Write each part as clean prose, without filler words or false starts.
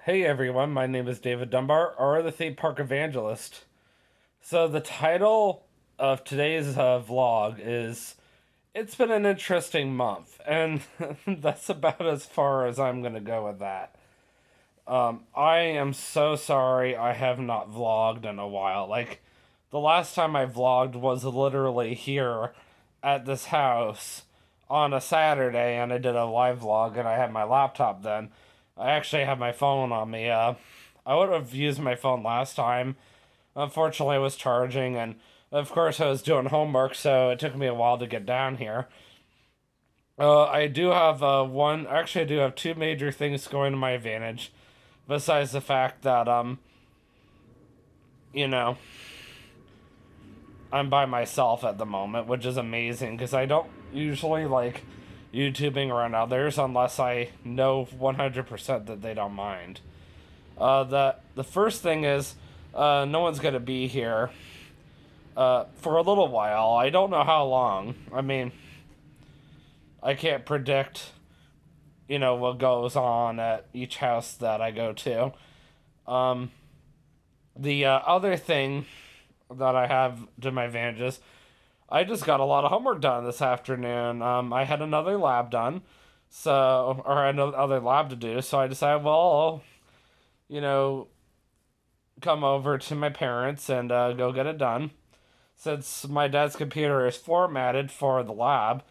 Hey everyone, my name is David Dunbar, or the Theme Park Evangelist. So, the title of today's vlog is It's Been an Interesting Month, and that's about as far as I'm gonna go with that. I am so sorry I have not vlogged in a while. Like, the last time I vlogged was literally here at this house on a Saturday, and I did a live vlog, and I had my laptop then. I actually had my phone on me. I would have used my phone last time. Unfortunately, I was charging, and of course, I was doing homework, so it took me a while to get down here. I do have one. Actually, I do have two major things going to my advantage. Besides the fact that you know, I'm by myself at the moment, which is amazing because I don't usually like YouTubing around others unless I know 100% that they don't mind. The first thing is no one's gonna be here for a little while. I don't know how long. I mean, I can't predict, what goes on at each house that I go to. Um, the other thing that I have to my advantages, I just got a lot of homework done this afternoon. I had another lab done, so or another lab to do. So I decided, well, I'll, you know, come over to my parents and go get it done. Since my dad's computer is formatted for the lab,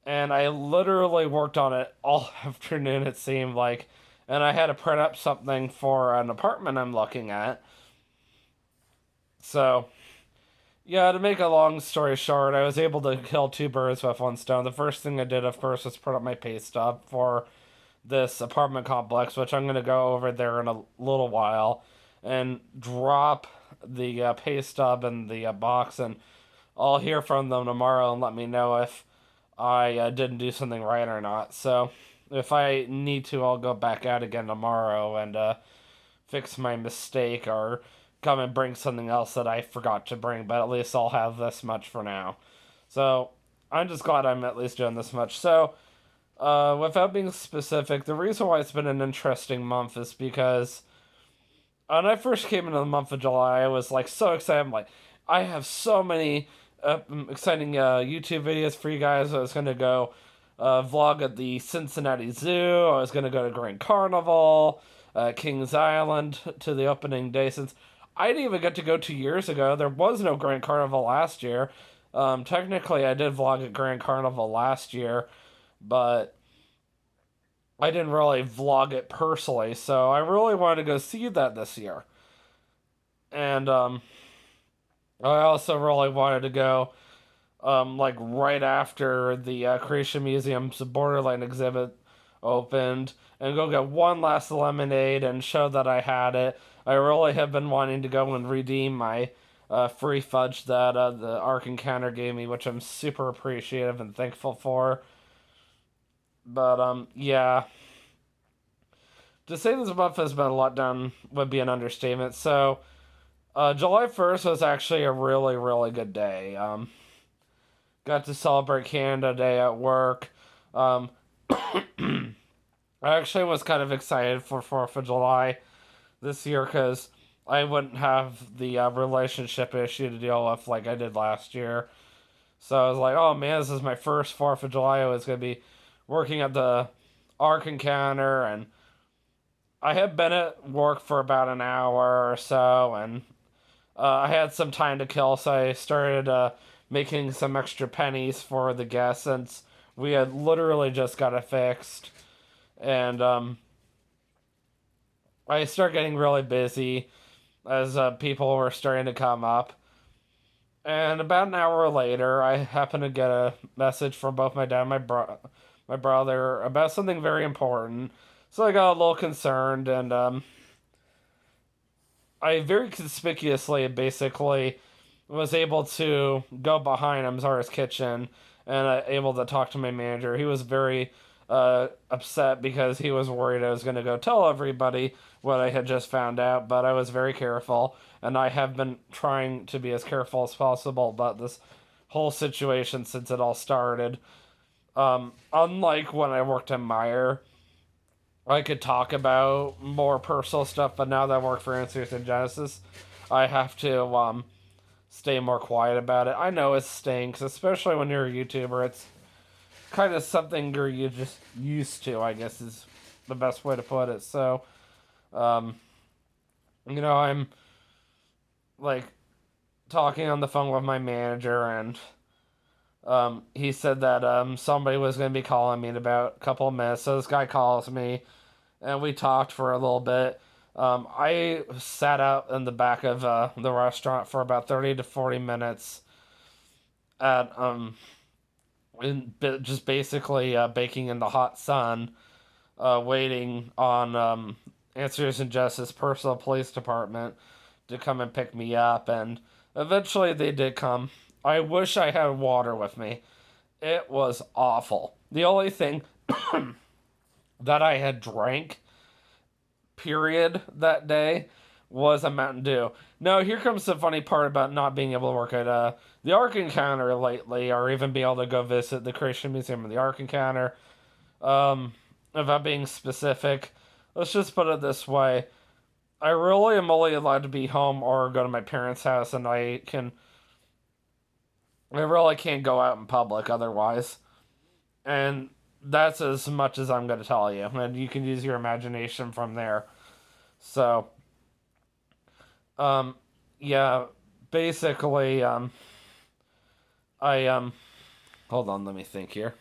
and I literally worked on it all afternoon. It seemed like, and I had to print up something for an apartment I'm looking at. So yeah, to make a long story short, I was able to kill two birds with one stone. The first thing I did, of course, was put up my pay stub for this apartment complex, which I'm going to go over there in a little while and drop the pay stub in the box, and I'll hear from them tomorrow and let me know if I didn't do something right or not. So if I need to, I'll go back out again tomorrow and fix my mistake or come and bring something else that I forgot to bring, but at least I'll have this much for now. So I'm just glad I'm at least doing this much. So, without being specific, the reason why it's been an interesting month is because when I first came into the month of July, I was like so excited. I'm like, I have so many exciting YouTube videos for you guys. I was gonna go vlog at the Cincinnati Zoo. I was gonna go to Grand Carnival, Kings Island to the opening day. Since I didn't even get to go 2 years ago, there was no Grand Carnival last year. Technically, I did vlog at Grand Carnival last year, but I didn't really vlog it personally, so I really wanted to go see that this year. And I also really wanted to go like right after the Creation Museum's Borderland exhibit opened and go get one last lemonade and show that I had it. I really have been wanting to go and redeem my free fudge that the Ark Encounter gave me, which I'm super appreciative and thankful for. But yeah, to say this month has been a lot done would be an understatement. So, July 1st was actually a really, really good day. Got to celebrate Canada Day at work. Um, I actually was kind of excited for 4th of July this year because I wouldn't have the relationship issue to deal with like I did last year. So I was like, oh man, this is my first 4th of July. I was going to be working at the Ark Encounter, and I had been at work for about an hour or so, and I had some time to kill, so I started making some extra pennies for the guests since we had literally just got it fixed. And I started getting really busy as people were starting to come up. And about an hour later, I happened to get a message from both my dad and my brother about something very important. So I got a little concerned, and I very conspicuously, basically, was able to go behind Amzara's kitchen and able to talk to my manager. He was very upset because he was worried I was going to go tell everybody what I had just found out, but I was very careful, and I have been trying to be as careful as possible about this whole situation since it all started. Unlike when I worked at Meyer, I could talk about more personal stuff, but now that I work for Answers in Genesis, I have to stay more quiet about it. I know it stinks, especially when you're a YouTuber. It's kind of something you're just used to, I guess is the best way to put it. So, um, I'm like talking on the phone with my manager, and he said that somebody was going to be calling me in about a couple of minutes. So this guy calls me, and we talked for a little bit. I sat out in the back of the restaurant for about 30 to 40 minutes at just basically baking in the hot sun, waiting on Answers in Justice Personal Police Department to come and pick me up, and eventually they did come. I wish I had water with me. It was awful. The only thing that I had drank, period, that day was a Mountain Dew. Now, here comes the funny part about not being able to work at the Ark Encounter lately, or even be able to go visit the Creation Museum of the Ark Encounter. About being specific, let's just put it this way. I really am only allowed to be home or go to my parents' house, and I really can't go out in public otherwise. And that's as much as I'm going to tell you. And you can use your imagination from there. So, um, yeah, basically, hold on, let me think here.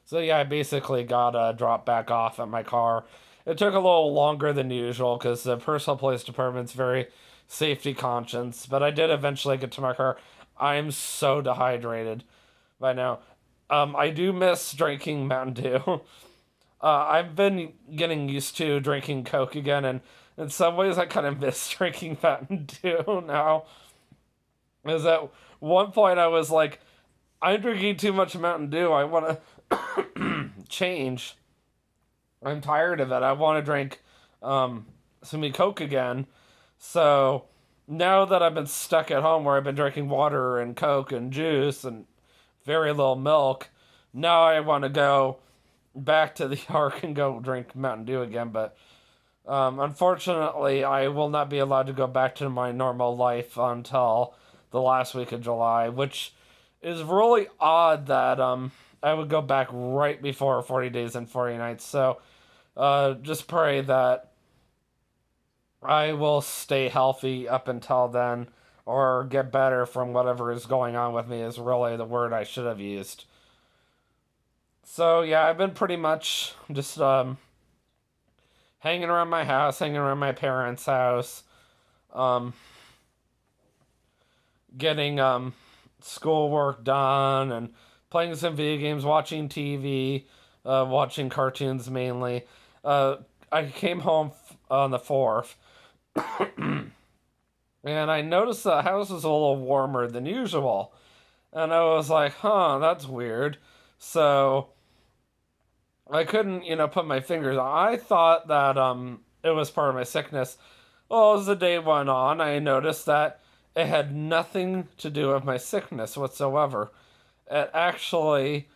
So, yeah, I basically got dropped back off at my car. It took a little longer than usual because the personal police department's very safety conscious, but I did eventually get to my car. I'm so dehydrated by now. I do miss drinking Mountain Dew. I've been getting used to drinking Coke again, and in some ways, I kind of miss drinking Mountain Dew now. Is at one point I was like, I'm drinking too much Mountain Dew. I want to change. I'm tired of it. I want to drink some Coke again. So now that I've been stuck at home where I've been drinking water and Coke and juice and very little milk, now I want to go back to the Ark and go drink Mountain Dew again. But unfortunately, I will not be allowed to go back to my normal life until the last week of July, which is really odd that I would go back right before 40 days and 40 nights. So just pray that I will stay healthy up until then or get better from whatever is going on with me, is really the word I should have used. So yeah, I've been pretty much just hanging around my house, hanging around my parents' house, um, getting schoolwork done, and playing some video games, watching TV, watching cartoons mainly. Uh, I came home on the 4th, and I noticed the house was a little warmer than usual. And I was like, huh, that's weird. So I couldn't, put my fingers on. I thought that it was part of my sickness. Well, as the day went on, I noticed that it had nothing to do with my sickness whatsoever. It actually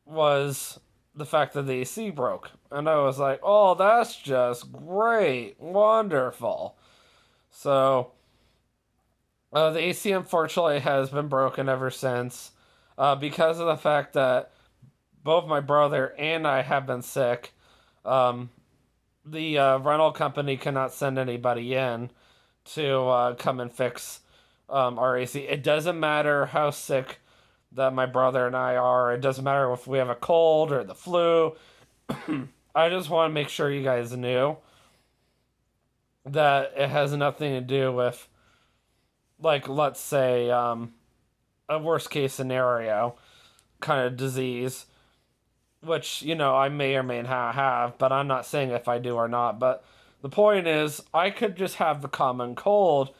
was the fact that the AC broke. And I was like, oh, that's just great. Wonderful. So, the AC unfortunately has been broken ever since because of the fact that both my brother and I have been sick. Um, the rental company cannot send anybody in to come and fix our AC. It doesn't matter how sick that my brother and I are. It doesn't matter if we have a cold or the flu. I just want to make sure you guys knew that it has nothing to do with, like, let's say, a worst case scenario kind of disease, which, I may or may not have, but I'm not saying if I do or not. But the point is, I could just have the common cold,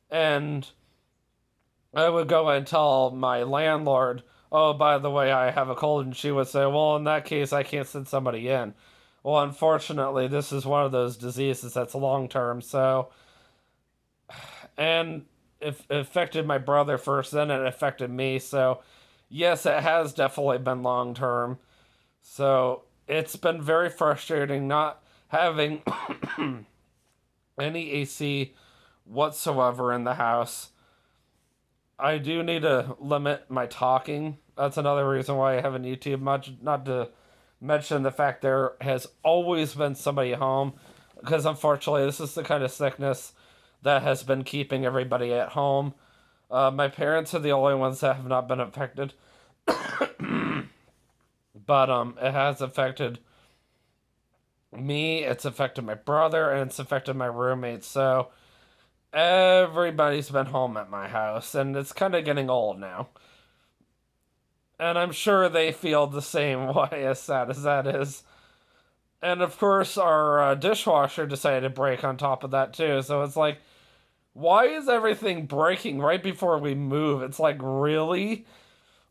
and I would go and tell my landlord, oh, by the way, I have a cold, and she would say, well, in that case, I can't send somebody in. Well, unfortunately, this is one of those diseases that's long term, so. And it affected my brother first, then it affected me, so yes, it has definitely been long term. So it's been very frustrating not having any AC whatsoever in the house. I do need to limit my talking. That's another reason why I haven't YouTube much. Not to mention the fact there has always been somebody home, because unfortunately, this is the kind of sickness that has been keeping everybody at home. My parents are the only ones that have not been affected, but it has affected me. It's affected my brother, and it's affected my roommates. So everybody's been home at my house, and it's kind of getting old now. And I'm sure they feel the same way, as sad as that is. And of course, our dishwasher decided to break on top of that, too. So it's like, why is everything breaking right before we move? It's like, really?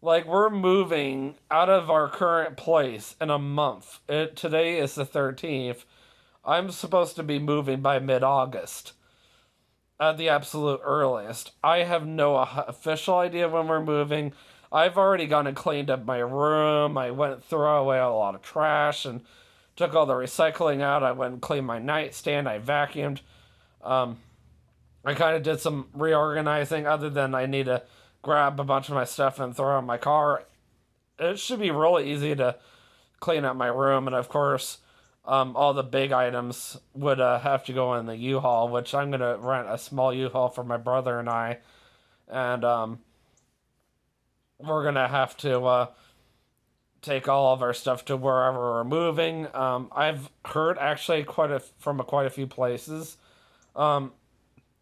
Like, we're moving out of our current place in a month. Today is the 13th. I'm supposed to be moving by mid August at the absolute earliest. I have no official idea when we're moving. I've already gone and cleaned up my room. I went through away a lot of trash and took all the recycling out. I went and cleaned my nightstand. I vacuumed. Um, I kind of did some reorganizing, other than I need to grab a bunch of my stuff and throw it in my car. It should be really easy to clean up my room. And of course, all the big items would have to go in the U-Haul, which I'm going to rent a small U-Haul for my brother and I. And we're going to have to take all of our stuff to wherever we're moving. I've heard actually from quite a few places. Um,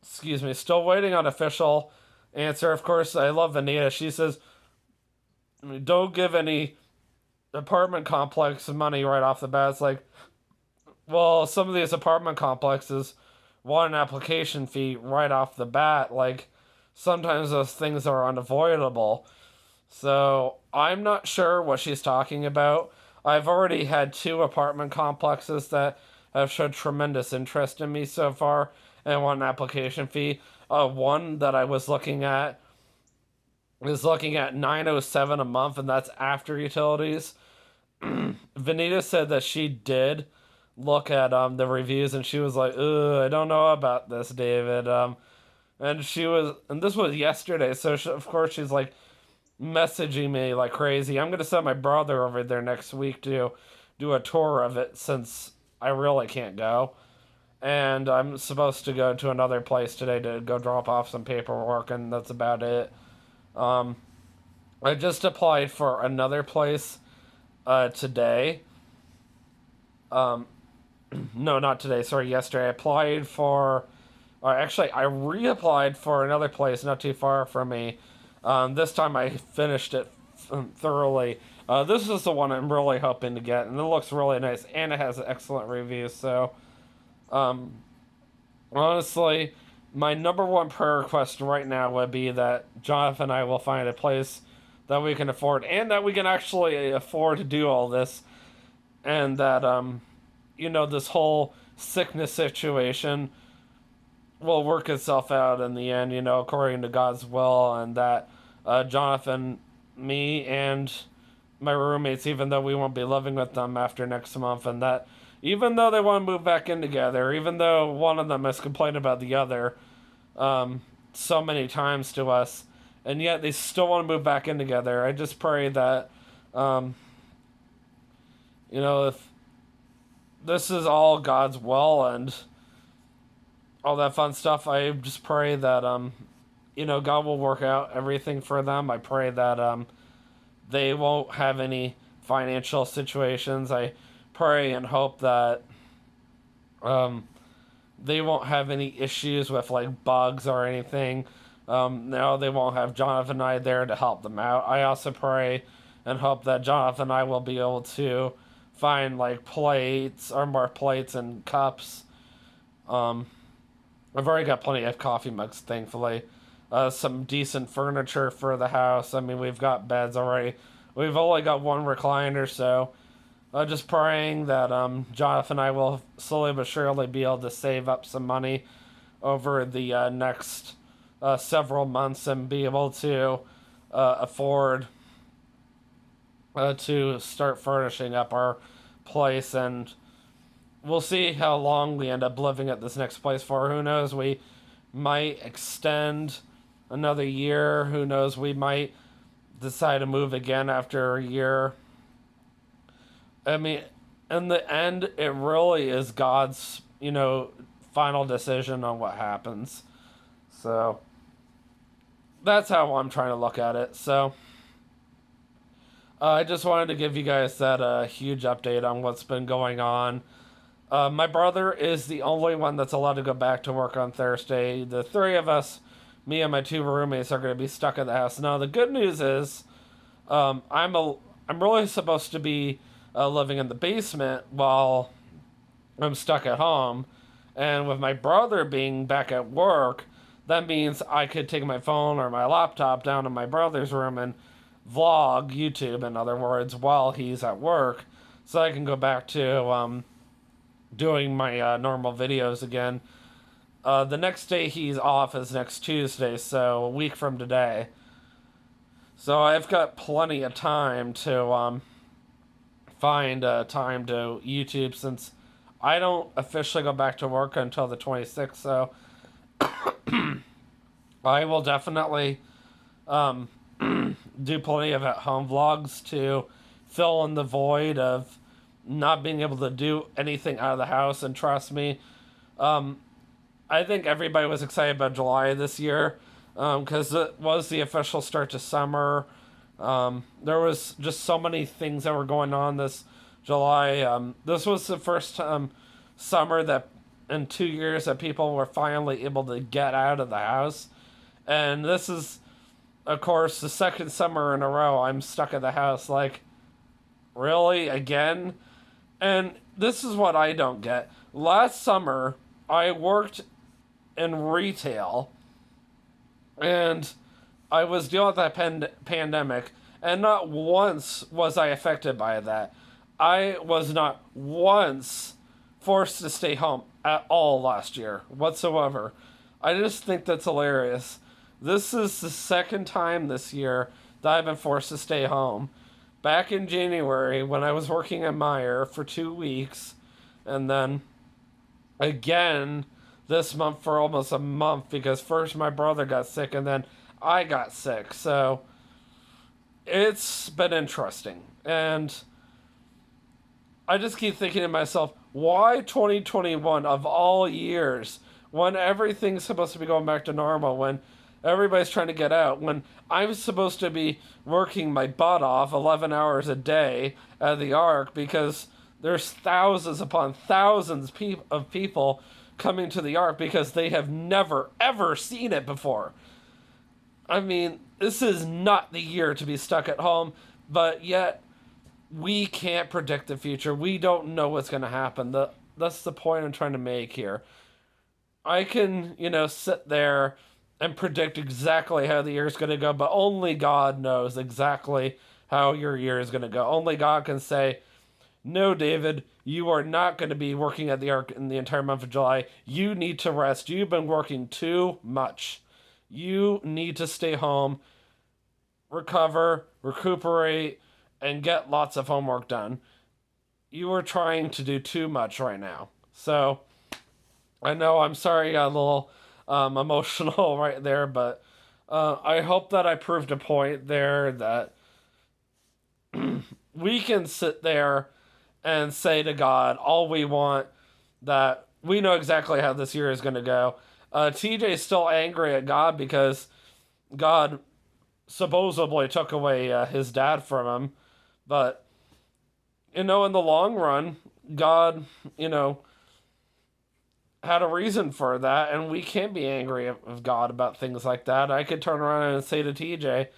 Excuse me, still waiting on official answer. Of course, I love Anita. She says, don't give any apartment complex money right off the bat. It's like, well, some of these apartment complexes want an application fee right off the bat. Like, sometimes those things are unavoidable. So, I'm not sure what she's talking about. I've already had two apartment complexes that have showed tremendous interest in me so far and want an application fee. One that I was looking at is looking at 907 a month, and that's after utilities. Vanita said that she did look at the reviews, and she was like, "Ugh, I don't know about this, David." And this was yesterday, so of course she's like messaging me like crazy. I'm gonna send my brother over there next week to do a tour of it, since I really can't go. And I'm supposed to go to another place today to go drop off some paperwork, and that's about it. Um, I just applied for another place today. Um, no, not today. Sorry, yesterday. I applied for. Actually, I reapplied for another place not too far from me. This time I finished it thoroughly. This is the one I'm really hoping to get, and it looks really nice, and it has excellent reviews. So, um, honestly, my number one prayer request right now would be that Jonathan and I will find a place that we can afford, and that we can actually afford to do all this, and that this whole sickness situation will work itself out in the end, according to God's will, and that Jonathan, me, and my roommates, even though we won't be living with them after next month, and that even though they want to move back in together, even though one of them has complained about the other so many times to us, and yet they still want to move back in together, I just pray that, um, if this is all God's will and all that fun stuff, I just pray that, God will work out everything for them. I pray that, they won't have any financial situations. I pray and hope that um, they won't have any issues with like bugs or anything. No, they won't have Jonathan and I there to help them out. I also pray and hope that Jonathan and I will be able to find like plates or more plates and cups. Um, I've already got plenty of coffee mugs, thankfully. Some decent furniture for the house. I mean, we've got beds already. We've only got one recliner, so just praying that Jonathan and I will slowly but surely be able to save up some money over the next several months and be able to afford to start furnishing up our place, and we'll see how long we end up living at this next place for. Who knows? We might extend another year. Who knows? We might decide to move again after a year. I mean, in the end, it really is God's, final decision on what happens. So that's how I'm trying to look at it. So I just wanted to give you guys that huge update on what's been going on. My brother is the only one that's allowed to go back to work on Thursday. The three of us, me and my two roommates, are going to be stuck at the house. Now, the good news is, I'm really supposed to be living in the basement while I'm stuck at home, and with my brother being back at work, that means I could take my phone or my laptop down to my brother's room and vlog YouTube, in other words, while he's at work, so I can go back to doing my normal videos again. The next day he's off is next Tuesday, so a week from today. So I've got plenty of time to find time to YouTube, since I don't officially go back to work until the 26th. So I will definitely do plenty of at-home vlogs to fill in the void of not being able to do anything out of the house. And trust me, I think everybody was excited about July this year, because it was the official start to summer. There was just so many things that were going on this July. This was the first summer that in 2 years that people were finally able to get out of the house. And this is, of course, the second summer in a row I'm stuck at the house. Like, really? Again? And this is what I don't get. Last summer, I worked in retail, and I was dealing with that pandemic, and not once was I affected by that. I was not once forced to stay home at all last year, whatsoever. I just think that's hilarious. This is the second time this year that I've been forced to stay home. Back in January, when I was working at Meijer for 2 weeks, and then again this month for almost a month, because first my brother got sick and then I got sick. So it's been interesting. And I just keep thinking to myself, why 2021 of all years, when everything's supposed to be going back to normal, when everybody's trying to get out, when I'm supposed to be working my butt off 11 hours a day at the Ark, because there's thousands upon thousands of people coming to the Ark because they have never, ever seen it before. I mean, this is not the year to be stuck at home, but yet we can't predict the future. We don't know what's going to happen. That's the point I'm trying to make here. I can, sit there and predict exactly how the year is going to go, but only God knows exactly how your year is going to go. Only God can say, no, David, you are not going to be working at the Ark in the entire month of July. You need to rest. You've been working too much. You need to stay home, recover, recuperate, and get lots of homework done. You are trying to do too much right now. So, I know, I'm sorry I got a little emotional right there, but I hope that I proved a point there that we can sit there and say to God all we want, that we know exactly how this year is going to go. TJ's still angry at God because God supposedly took away his dad from him. But, in the long run, God, had a reason for that, and we can't be angry of God about things like that. I could turn around and say to TJ,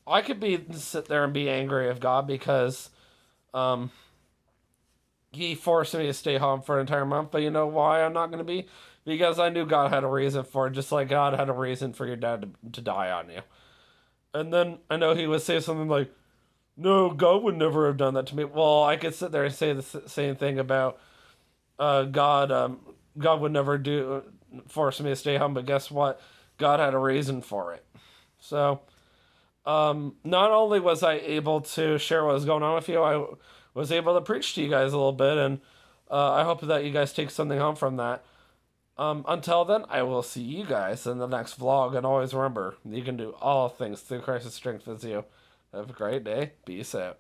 I could sit there and be angry of God because he forced me to stay home for an entire month. But you know why I'm not going to be? Because I knew God had a reason for it, just like God had a reason for your dad to die on you. And then I know he would say something like, no, God would never have done that to me. Well, I could sit there and say the same thing about God. God would never force me to stay home, but guess what? God had a reason for it. So, not only was I able to share what was going on with you, I was able to preach to you guys a little bit, and I hope that you guys take something home from that. Until then, I will see you guys in the next vlog, and always remember, you can do all things through Christ's strength as you. Have a great day. Peace out.